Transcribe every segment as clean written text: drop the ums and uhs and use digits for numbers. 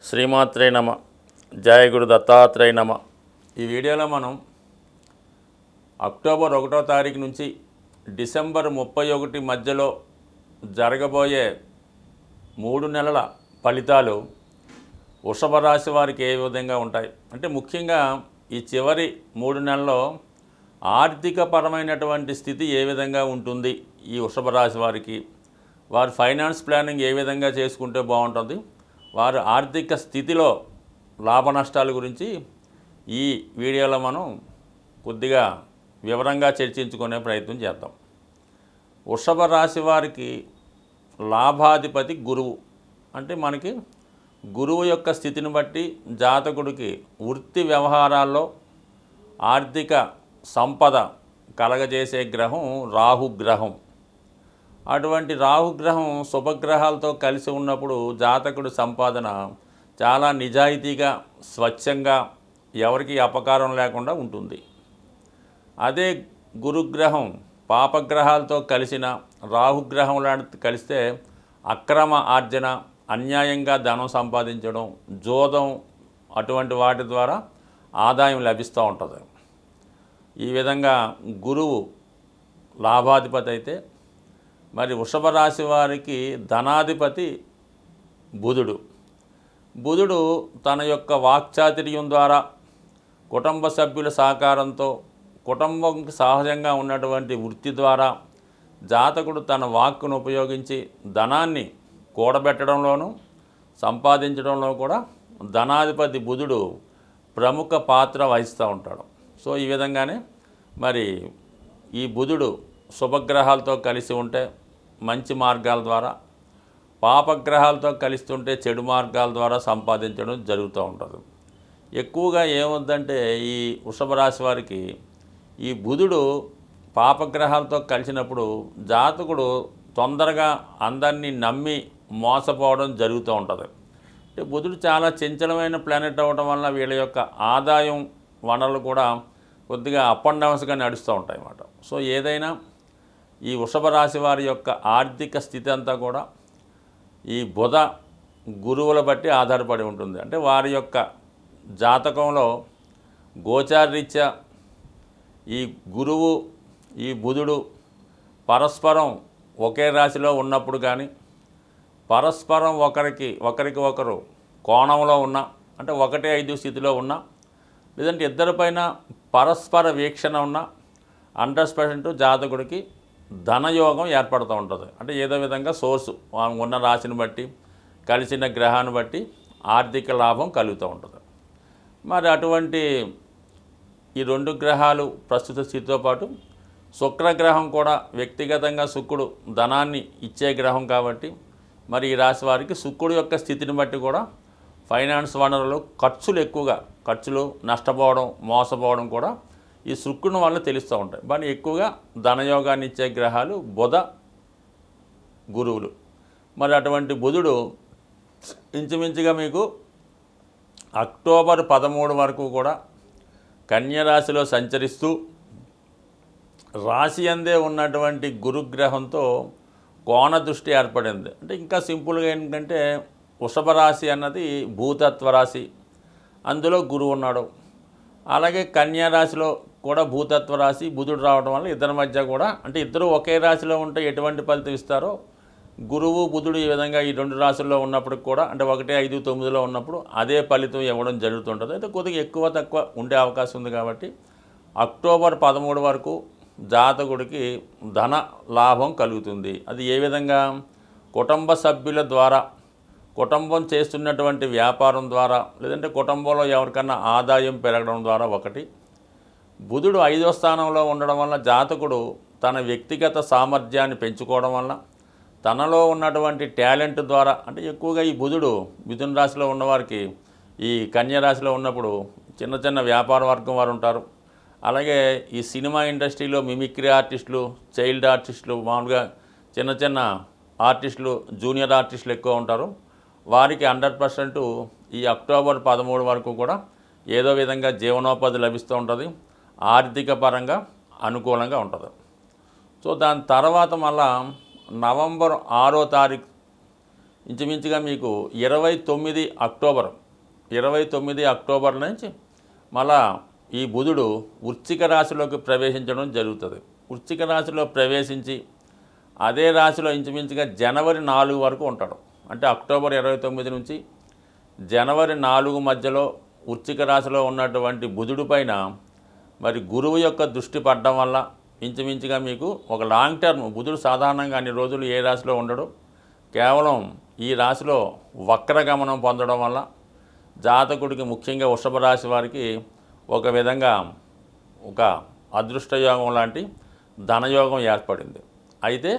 శ్రీమాత్రే నమ. జయ గురు దత్తాత్రేయ నమ. ఈ వీడియోలో మనం అక్టోబర్ 1వ తారీఖు నుంచి డిసెంబర్ 31 మధ్యలో జరగబోయే 3 నెలల ఫలితాలు వృషభ రాశి వారికి ఏ విధంగా ఉంటాయి అంటే, ముఖ్యంగా ఈ చివరి 3 నెలల్లో ఆర్థిక పరమైనటువంటి స్థితి ఏ విధంగా ఉంటుంది ఈ వృషభ రాశి వారికి, వారు ఫైనాన్స్ ప్లానింగ్ ఏ విధంగా చేసుకుంటే బాగుంటుంది, వారు ఆర్థిక స్థితిలో లాభ నష్టాల గురించి ఈ వీడియోలో మనం కొద్దిగా వివరంగా చర్చించుకునే ప్రయత్నం చేద్దాం. వృషభ రాశి వారికి లాభాధిపతి గురువు. అంటే మనకి గురువు యొక్క స్థితిని బట్టి జాతకుడికి వృత్తి వ్యవహారాల్లో ఆర్థిక సంపద కలగజేసే గ్రహం రాహుగ్రహం. అటువంటి రాహుగ్రహం శుభగ్రహాలతో కలిసి ఉన్నప్పుడు జాతకుడి సంపాదన చాలా నిజాయితీగా, స్వచ్ఛంగా, ఎవరికి అపకారం లేకుండా ఉంటుంది. అదే గురుగ్రహం పాపగ్రహాలతో కలిసిన రాహుగ్రహం లాంటి కలిస్తే అక్రమ ఆర్జన, అన్యాయంగా ధనం సంపాదించడం, జోదం అటువంటి వాటి ద్వారా ఆదాయం లభిస్తూ ఉంటుంది. ఈ విధంగా గురువు లాభాధిపతి అయితే, మరి వృషభ రాశి వారికి ధనాధిపతి బుధుడు. బుధుడు తన యొక్క వాక్చాతుర్యం ద్వారా, కుటుంబ సభ్యుల సహకారంతో, కుటుంబంకి సహజంగా ఉన్నటువంటి వృత్తి ద్వారా జాతకుడు తన వాక్కును ఉపయోగించి ధనాన్ని కూడబెట్టడంలోనూ సంపాదించడంలో కూడా ధనాధిపతి బుధుడు ప్రముఖ పాత్ర వహిస్తూ ఉంటాడు. సో ఈ విధంగానే మరి ఈ బుధుడు శుభగ్రహాలతో కలిసి ఉంటే మంచి మార్గాల ద్వారా, పాపగ్రహాలతో కలిస్తుంటే చెడు మార్గాల ద్వారా సంపాదించడం జరుగుతూ ఉంటుంది. ఎక్కువగా ఏమవుద్దంటే ఈ వృషభ రాశి వారికి ఈ బుధుడు పాపగ్రహాలతో కలిసినప్పుడు జాతకుడు తొందరగా అందరినీ నమ్మి మోసపోవడం జరుగుతూ ఉంటుంది. అంటే బుధుడు చాలా చంచలమైన ప్లానెట్ అవ్వడం వల్ల వీళ్ళ యొక్క ఆదాయం వనరులు కూడా కొద్దిగా అప్ అండ్ డౌన్స్గా నడుస్తూ ఉంటాయి అన్నమాట. సో ఏదైనా ఈ వృషభ రాశి వారి యొక్క ఆర్థిక స్థితి అంతా కూడా ఈ బుధ గురువుల బట్టి ఆధారపడి ఉంటుంది. అంటే వారి యొక్క జాతకంలో గోచారరీత్యా ఈ గురువు, ఈ బుధుడు పరస్పరం ఒకే రాశిలో ఉన్నప్పుడు కానీ, పరస్పరం ఒకరికి కోణంలో ఉన్న, అంటే 1-5 స్థితిలో ఉన్న, లేదంటే ఇద్దరిపైన పరస్పర వీక్షణ ఉన్న 100% జాతకుడికి ధనయోగం ఏర్పడుతూ ఉంటుంది. అంటే ఏదో విధంగా సోర్సు ఉన్న రాశిని బట్టి, కలిసిన గ్రహాన్ని బట్టి ఆర్థిక లాభం కలుగుతూ ఉంటుంది. మరి అటువంటి ఈ 2 గ్రహాలు ప్రస్తుత స్థితితో పాటు శుక్రగ్రహం కూడా వ్యక్తిగతంగా శుక్రుడు ధనాన్ని ఇచ్చే గ్రహం కాబట్టి, మరి ఈ రాశి వారికి శుక్రుడు యొక్క స్థితిని బట్టి కూడా ఫైనాన్స్ వనరులు ఖర్చులు నష్టపోవడం, మోసపోవడం కూడా ఈ శుక్రుని వల్ల తెలుస్తూ ఉంటాయి. కానీ ఎక్కువగా ధనయోగాన్ని ఇచ్చే గ్రహాలు బుధ, గురువులు. మరి అటువంటి బుధుడు ఇంచుమించుగా మీకు అక్టోబర్ 13 వరకు కూడా కన్యరాశిలో సంచరిస్తూ రాశి అందే ఉన్నటువంటి గురుగ్రహంతో కోణ దృష్టి ఏర్పడింది. అంటే ఇంకా సింపుల్గా ఏంటంటే, వృషభ రాశి అన్నది భూతత్వ రాశి, అందులో గురువు ఉన్నాడు. అలాగే కన్యా రాశిలో కూడా భూతత్వ రాశి బుధుడు రావడం వల్ల ఇద్దరి మధ్య కూడా, అంటే ఇద్దరు ఒకే రాశిలో ఉంటే ఎటువంటి ఫలితం ఇస్తారో, గురువు బుధుడు ఈ విధంగా ఈ 2 రాశుల్లో ఉన్నప్పుడు కూడా, అంటే 1, 5, 9లో ఉన్నప్పుడు అదే ఫలితం ఇవ్వడం జరుగుతుంటుంది. అయితే కొద్దిగా ఎక్కువ తక్కువ ఉండే అవకాశం ఉంది కాబట్టి అక్టోబర్ 13 వరకు జాతకుడికి ధన లాభం కలుగుతుంది. అది ఏ విధంగా? కుటుంబ సభ్యుల ద్వారా, కుటుంబం చేస్తున్నటువంటి వ్యాపారం ద్వారా, లేదంటే కుటుంబంలో ఎవరికన్నా ఆదాయం పెరగడం ద్వారా. ఒకటి, బుధుడు 5వ స్థానంలో ఉండడం వల్ల జాతకుడు తన వ్యక్తిగత సామర్థ్యాన్ని పెంచుకోవడం వల్ల, తనలో ఉన్నటువంటి టాలెంట్ ద్వారా, అంటే ఎక్కువగా ఈ బుధుడు మిథున రాశిలో ఉన్నవారికి ఈ కన్యా రాశిలో ఉన్నప్పుడు చిన్న వ్యాపార వర్గం వారు ఉంటారు. అలాగే ఈ సినిమా ఇండస్ట్రీలో మిమిక్రీ ఆర్టిస్టులు, చైల్డ్ ఆర్టిస్టులు, మామూలుగా చిన్న ఆర్టిస్టులు, జూనియర్ ఆర్టిస్టులు ఎక్కువ ఉంటారు. వారికి 100% ఈ అక్టోబర్ 13 వరకు కూడా ఏదో విధంగా జీవనోపాధి లభిస్తూ ఉంటుంది, ఆర్థిక పరంగా అనుకూలంగా ఉంటుంది. సో దాని తర్వాత మళ్ళా నవంబర్ 6వ తారీఖు ఇంచుమించుగా మీకు 29 అక్టోబర్ నుంచి మళ్ళా ఈ బుధుడు వృశ్చిక రాశిలోకి ప్రవేశించడం జరుగుతుంది. వృశ్చిక రాశిలో ప్రవేశించి అదే రాశిలో ఇంచుమించుగా జనవరి 4 వరకు ఉంటాడు. అంటే అక్టోబర్ 29 నుంచి జనవరి 4 మధ్యలో వృశ్చిక రాశిలో ఉన్నటువంటి బుధుడి పైన మరి గురువు యొక్క దృష్టి పడడం వల్ల ఇంచుమించుగా మీకు ఒక లాంగ్ టర్మ్, బుధుడు సాధారణంగా అన్ని రోజులు ఏ రాశిలో ఉండడు, కేవలం ఈ రాశిలో వక్రగమనం పొందడం వల్ల జాతకుడికి ముఖ్యంగా వృషభ రాశి వారికి ఒక విధంగా ఒక అదృష్టయోగం లాంటి ధనయోగం ఏర్పడింది. అయితే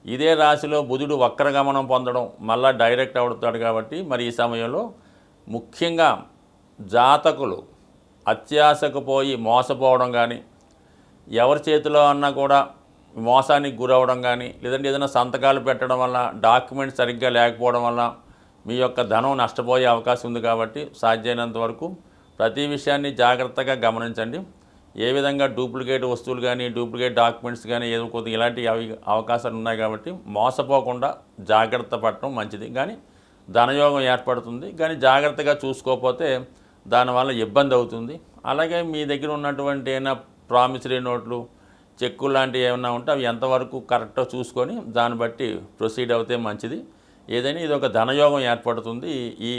ఇదే రాశిలో బుధుడు వక్రగమనం పొందడం మళ్ళా డైరెక్ట్ అవుతాడు కాబట్టి మరి ఈ సమయంలో ముఖ్యంగా జాతకులు అత్యాశకు పోయి మోసపోవడం కానీ, ఎవరి చేతిలో అన్నా కూడా మోసానికి గురవడం కానీ, లేదంటే ఏదైనా సంతకాలు పెట్టడం వల్ల డాక్యుమెంట్స్ సరిగ్గా లేకపోవడం వల్ల మీ యొక్క ధనం నష్టపోయే అవకాశం ఉంది. కాబట్టి సాధ్యమైనంత వరకు ప్రతి విషయాన్ని జాగ్రత్తగా గమనించండి. ఏ విధంగా డూప్లికేట్ వస్తువులు కానీ, డూప్లికేట్ డాక్యుమెంట్స్ కానీ ఏదో కొద్దిగా ఇలాంటి అవకాశాలు ఉన్నాయి కాబట్టి మోసపోకుండా జాగ్రత్త పడటం మంచిది. కానీ ధనయోగం ఏర్పడుతుంది, కానీ జాగ్రత్తగా చూసుకోకపోతే దానివల్ల ఇబ్బంది అవుతుంది. అలాగే మీ దగ్గర ఉన్నటువంటి ఏమైనా ప్రామిసరీ నోట్లు, చెక్కులు లాంటివి ఏమైనా ఉంటే అవి ఎంతవరకు కరెక్టో చూసుకొని దాన్ని బట్టి ప్రొసీడ్ అవుతే మంచిది. ఏదైనా ఇది ఒక ధనయోగం ఏర్పడుతుంది ఈ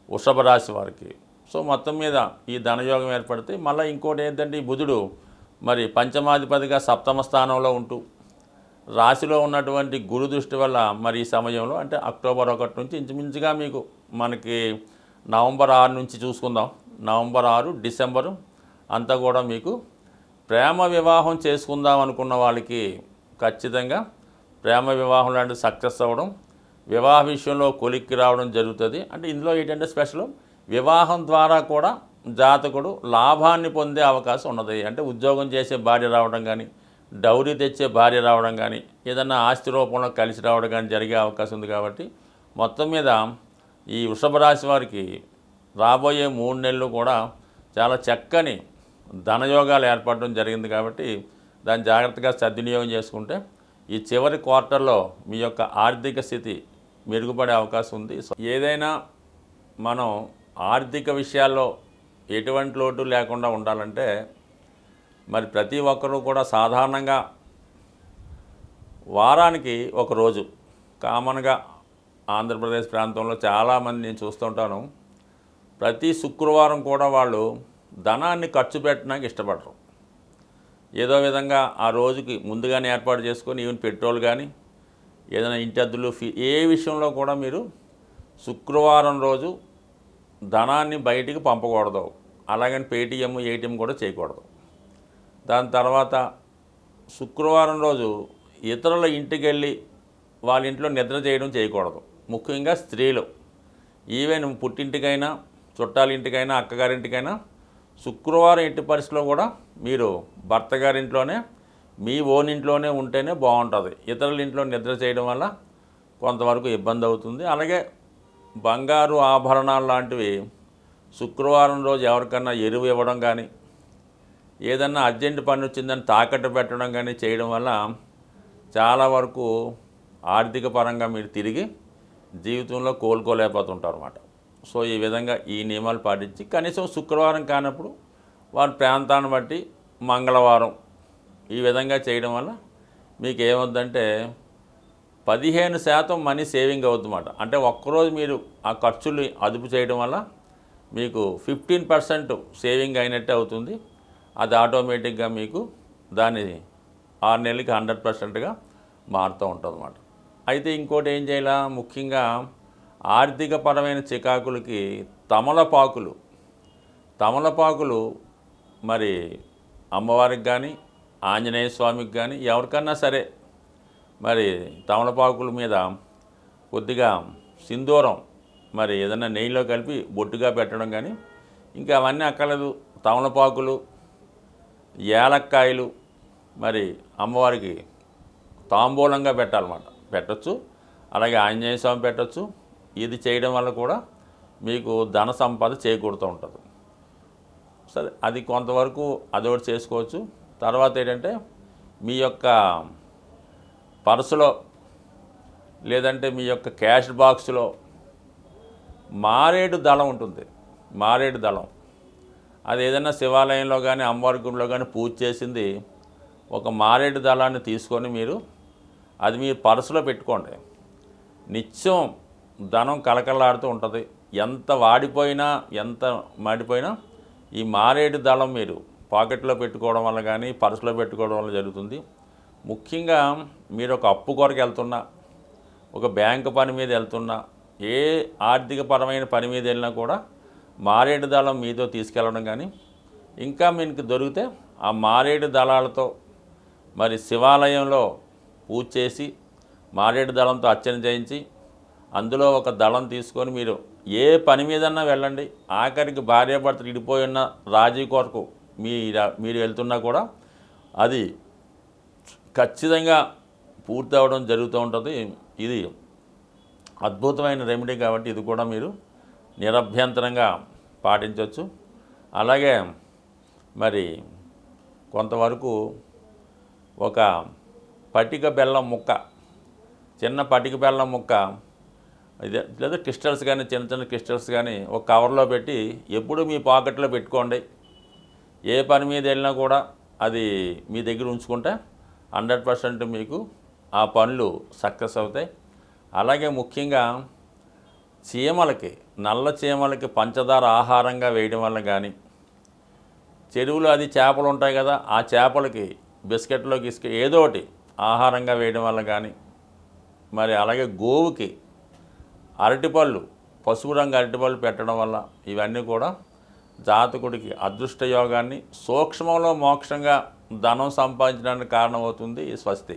వృషభ రాశి వారికి. సో మొత్తం మీద ఈ ధనయోగం ఏర్పడితే మళ్ళీ ఇంకోటి ఏంటంటే ఈ బుధుడు మరి పంచమాధిపతిగా సప్తమ స్థానంలో ఉంటూ రాశిలో ఉన్నటువంటి గురు దృష్టి వల్ల మరి ఈ సమయంలో అంటే అక్టోబర్ 1 నుంచి ఇంచుమించుగా మీకు మనకి నవంబర్ 6 నుంచి చూసుకుందాం. నవంబర్ 6, డిసెంబరు అంతా కూడా మీకు ప్రేమ వివాహం చేసుకుందాం అనుకున్న వాళ్ళకి ఖచ్చితంగా ప్రేమ వివాహం లాంటి సక్సెస్ అవ్వడం, వివాహ విషయంలో కొలిక్కి రావడం జరుగుతుంది. అంటే ఇందులో ఏంటంటే స్పెషల్ వివాహం ద్వారా కూడా జాతకుడు లాభాన్ని పొందే అవకాశం ఉన్నది. అంటే ఉద్యోగం చేసే భార్య రావడం కానీ, డౌరీ తెచ్చే భార్య రావడం కానీ, ఏదన్నా ఆస్తి రూపంలో కలిసి రావడం కానీ జరిగే అవకాశం ఉంది. కాబట్టి మొత్తం మీద ఈ వృషభ రాశి వారికి రాబోయే 3 నెలలు కూడా చాలా చక్కని ధనయోగాలు ఏర్పడడం జరిగింది. కాబట్టి దాన్ని జాగ్రత్తగా సద్వినియోగం చేసుకుంటే ఈ చివరి క్వార్టర్లో మీ యొక్క ఆర్థిక స్థితి మెరుగుపడే అవకాశం ఉంది. సో ఏదైనా మనం ఆర్థిక విషయాల్లో ఎటువంటి లోటు లేకుండా ఉండాలంటే మరి ప్రతి ఒక్కరూ కూడా సాధారణంగా వారానికి ఒక రోజు కామన్గా ఆంధ్రప్రదేశ్ ప్రాంతంలో చాలామంది నేను చూస్తుంటాను, ప్రతి శుక్రవారం కూడా వాళ్ళు ధనాన్ని ఖర్చు పెట్టడానికి ఇష్టపడరు. ఏదో విధంగా ఆ రోజుకి ముందుగానే ఏర్పాటు చేసుకొని ఈవెన్ పెట్రోల్ కానీ ఏదైనా ఇంటి అద్దెలు ఏ విషయంలో కూడా మీరు శుక్రవారం రోజు ధనాన్ని బయటికి పంపకూడదు. అలాగని పేటీఎం, ఏటీఎం కూడా చేయకూడదు. దాని తర్వాత శుక్రవారం రోజు ఇతరుల ఇంటికి వెళ్ళి వాళ్ళ ఇంట్లో నిద్ర చేయకూడదు. ముఖ్యంగా స్త్రీలు ఈవెన్ పుట్టింటికైనా, చుట్టాల ఇంటికైనా, అక్కగారింటికైనా శుక్రవారం ఎట్టి పరిస్థితిలో కూడా మీరు భర్త గారింట్లోనే, మీ ఓన్ ఇంట్లోనే ఉంటేనే బాగుంటుంది. ఇతరుల ఇంట్లో నిద్ర చేయడం వల్ల కొంతవరకు ఇబ్బంది అవుతుంది. అలాగే బంగారు ఆభరణాలు లాంటివి శుక్రవారం రోజు ఎవరికన్నా ఎరువు ఇవ్వడం కానీ, ఏదన్నా అర్జెంట్ పని వచ్చిందని తాకట్టు పెట్టడం కానీ చేయడం వల్ల చాలా వరకు ఆర్థిక పరంగా మీరు తిరిగి జీవితంలో కోలుకోలేకపోతుంటారు అన్నమాట. సో ఈ విధంగా ఈ నియమాలు పాటించి కనీసం శుక్రవారం కానప్పుడు వారి ప్రాంతాన్ని బట్టి మంగళవారం ఈ విధంగా చేయడం వల్ల మీకు ఏమవుద్దంటే 15% మనీ సేవింగ్ అవుతుందన్నమాట. అంటే ఒక్కరోజు మీరు ఆ ఖర్చులు అదుపు చేయడం వల్ల మీకు 15% సేవింగ్ అయినట్టే అవుతుంది. అది ఆటోమేటిక్గా మీకు దాన్ని 6 నెలలకి 100%గా మారుతూ ఉంటుంది అన్నమాట. అయితే ఇంకోటి ఏం చేయాలా, ముఖ్యంగా ఆర్థిక పరమైన చికాకులకి తమలపాకులు మరి అమ్మవారికి కానీ, ఆంజనేయ స్వామికి కానీ ఎవరికన్నా సరే మరి తమలపాకుల మీద కొద్దిగా సింధూరం మరి ఏదైనా నెయ్యిలో కలిపి బొట్టుగా పెట్టడం కానీ, ఇంకా అవన్నీ అక్కర్లేదు. తమలపాకులు, యాలక్కాయలు మరి అమ్మవారికి తాంబూలంగా పెట్టచ్చు. అలాగే ఆంజనేయ స్వామి పెట్టచ్చు. ఇది చేయడం వల్ల కూడా మీకు ధన సంపద చేకూరుతూ ఉంటుంది. సరే, అది కొంతవరకు అదొకటి చేసుకోవచ్చు. తర్వాత ఏంటంటే మీ యొక్క పర్సులో లేదంటే మీ యొక్క క్యాష్ బాక్స్లో మారేడు దళం ఉంటుంది. మారేడు దళం అది ఏదైనా శివాలయంలో కానీ అమ్మవారి గుడిలో కానీ పూజ చేసింది ఒక మారేడు దళాన్ని తీసుకొని మీరు అది మీ పర్సులో పెట్టుకోండి. నిత్యం ధనం కలకలాడుతూ ఉంటుంది. ఎంత వాడిపోయినా ఎంత మాడిపోయినా ఈ మారేడు దళం మీరు పాకెట్లో పెట్టుకోవడం వల్ల కానీ పర్సులో పెట్టుకోవడం వల్ల జరుగుతుంది. ముఖ్యంగా మీరు ఒక అప్పు కొరకు వెళ్తున్నా, ఒక బ్యాంకు పని మీద వెళ్తున్నా, ఏ ఆర్థికపరమైన పని మీద వెళ్ళినా కూడా మారేడు దళం మీతో తీసుకెళ్ళడం కానీ, ఇంకా మీకు దొరికితే ఆ మారేడు దళాలతో మరి శివాలయంలో పూజ చేసి మారేడు దళంతో అర్చన చేయించి అందులో ఒక దళం తీసుకొని మీరు ఏ పని మీదన్నా వెళ్ళండి. ఆఖరికి భార్యాభర్తలు ఇడిపోయి ఉన్న రాజీ కొరకు మీరు వెళ్తున్నా కూడా అది ఖచ్చితంగా పూర్తి అవ్వడం జరుగుతూ ఉంటుంది. ఇది అద్భుతమైన రెమెడీ కాబట్టి ఇది కూడా మీరు నిరభ్యంతరంగా పాటించవచ్చు. అలాగే మరి కొంతవరకు ఒక పటిక బెల్లం ముక్క, చిన్న పటిక బెల్లం ముక్క ఇదే లేదా క్రిస్టల్స్ కానీ చిన్న చిన్న క్రిస్టల్స్ కానీ ఒక కవర్లో పెట్టి ఎప్పుడు మీ పాకెట్లో పెట్టుకోండి. ఏ పని మీద వెళ్ళినా కూడా అది మీ దగ్గర ఉంచుకుంటే 100% మీకు ఆ పనులు సక్సెస్ అవుతాయి. అలాగే ముఖ్యంగా చీమలకి, నల్ల చీమలకి పంచదార ఆహారంగా వేయడం వల్ల కానీ, చెరువులో అది చేపలు ఉంటాయి కదా, ఆ చేపలకి బిస్కెట్లో ఏదో ఒకటి ఆహారంగా వేయడం వల్ల కానీ, మరి అలాగే గోవుకి అరటిపళ్ళు, పసుపు రంగు అరటిపళ్ళు పెట్టడం వల్ల ఇవన్నీ కూడా జాతకుడికి అదృష్ట యోగాన్ని, సూక్ష్మంలో మోక్షంగా ధనం సంపాదించడానికి కారణమవుతుంది. స్వస్తి.